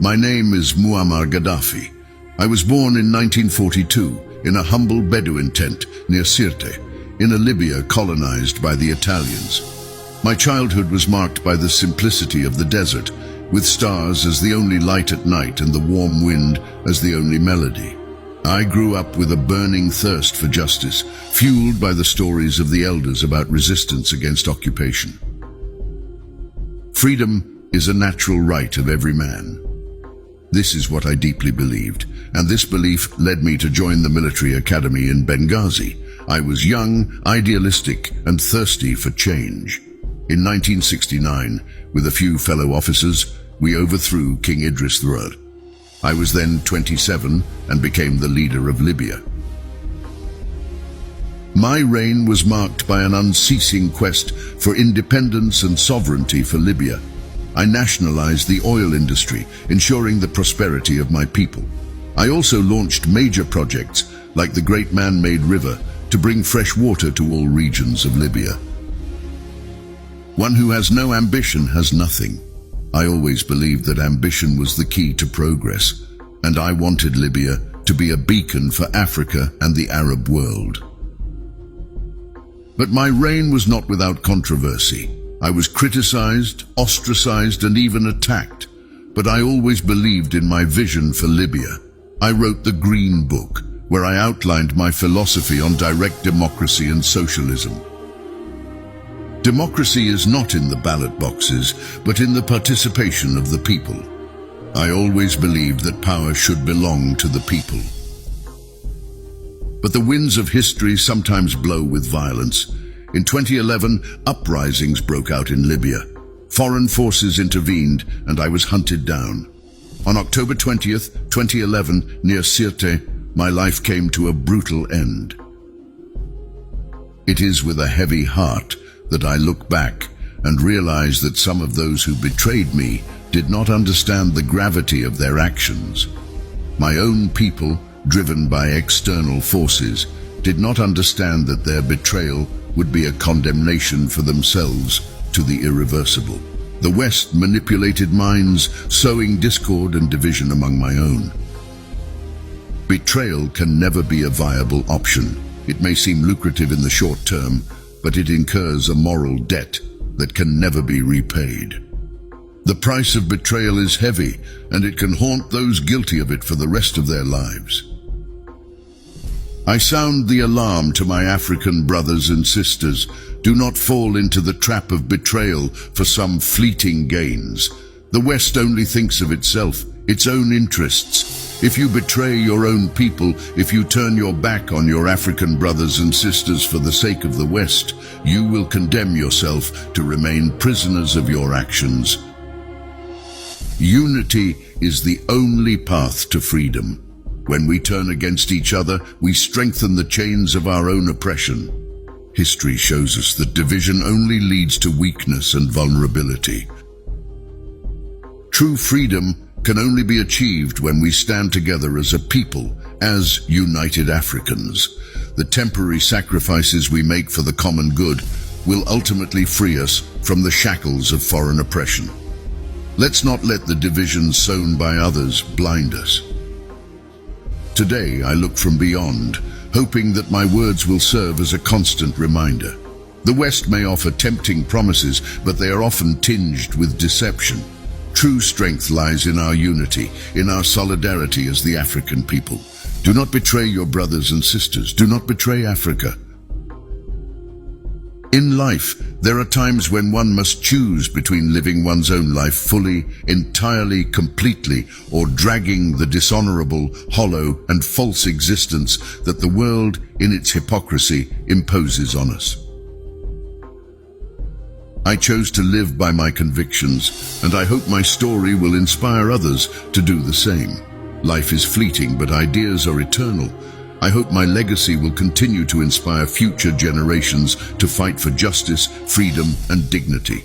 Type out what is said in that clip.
My name is Muammar Gaddafi. I was born in 1942 in a humble Bedouin tent near Sirte, in a Libya colonized by the Italians. My childhood was marked by the simplicity of the desert, with stars as the only light at night and the warm wind as the only melody. I grew up with a burning thirst for justice, fueled by the stories of the elders about resistance against occupation. Freedom is a natural right of every man. This is what I deeply believed, and this belief led me to join the military academy in Benghazi. I was young, idealistic, and thirsty for change. In 1969, with a few fellow officers, we overthrew King Idris III. I was then 27 and became the leader of Libya. My reign was marked by an unceasing quest for independence and sovereignty for Libya. I nationalized the oil industry, ensuring the prosperity of my people. I also launched major projects like the Great Man-Made River to bring fresh water to all regions of Libya. One who has no ambition has nothing. I always believed that ambition was the key to progress, and I wanted Libya to be a beacon for Africa and the Arab world. But my reign was not without controversy. I was criticized, ostracized, and even attacked, but I always believed in my vision for Libya. I wrote the Green Book, where I outlined my philosophy on direct democracy and socialism. Democracy is not in the ballot boxes, but in the participation of the people. I always believed that power should belong to the people. But the winds of history sometimes blow with violence. In 2011, uprisings broke out in Libya. Foreign forces intervened, and I was hunted down. On October 20th, 2011, near Sirte, my life came to a brutal end. It is with a heavy heart that I look back and realize that some of those who betrayed me did not understand the gravity of their actions. My own people, driven by external forces, did not understand that their betrayal would be a condemnation for themselves to the irreversible. The West manipulated minds, sowing discord and division among my own. Betrayal can never be a viable option. It may seem lucrative in the short term, but it incurs a moral debt that can never be repaid. The price of betrayal is heavy, and it can haunt those guilty of it for the rest of their lives. I sound the alarm to my African brothers and sisters. Do not fall into the trap of betrayal for some fleeting gains. The West only thinks of itself, its own interests. If you betray your own people, if you turn your back on your African brothers and sisters for the sake of the West, you will condemn yourself to remain prisoners of your actions. Unity is the only path to freedom. When we turn against each other, we strengthen the chains of our own oppression. History shows us that division only leads to weakness and vulnerability. True freedom can only be achieved when we stand together as a people, as united Africans. The temporary sacrifices we make for the common good will ultimately free us from the shackles of foreign oppression. Let's not let the divisions sown by others blind us. Today, I look from beyond, hoping that my words will serve as a constant reminder. The West may offer tempting promises, but they are often tinged with deception. True strength lies in our unity, in our solidarity as the African people. Do not betray your brothers and sisters. Do not betray Africa. In life, there are times when one must choose between living one's own life fully, entirely, completely, or dragging the dishonorable, hollow, and false existence that the world, in its hypocrisy, imposes on us. I chose to live by my convictions, and I hope my story will inspire others to do the same. Life is fleeting, but ideas are eternal. I hope my legacy will continue to inspire future generations to fight for justice, freedom, and dignity.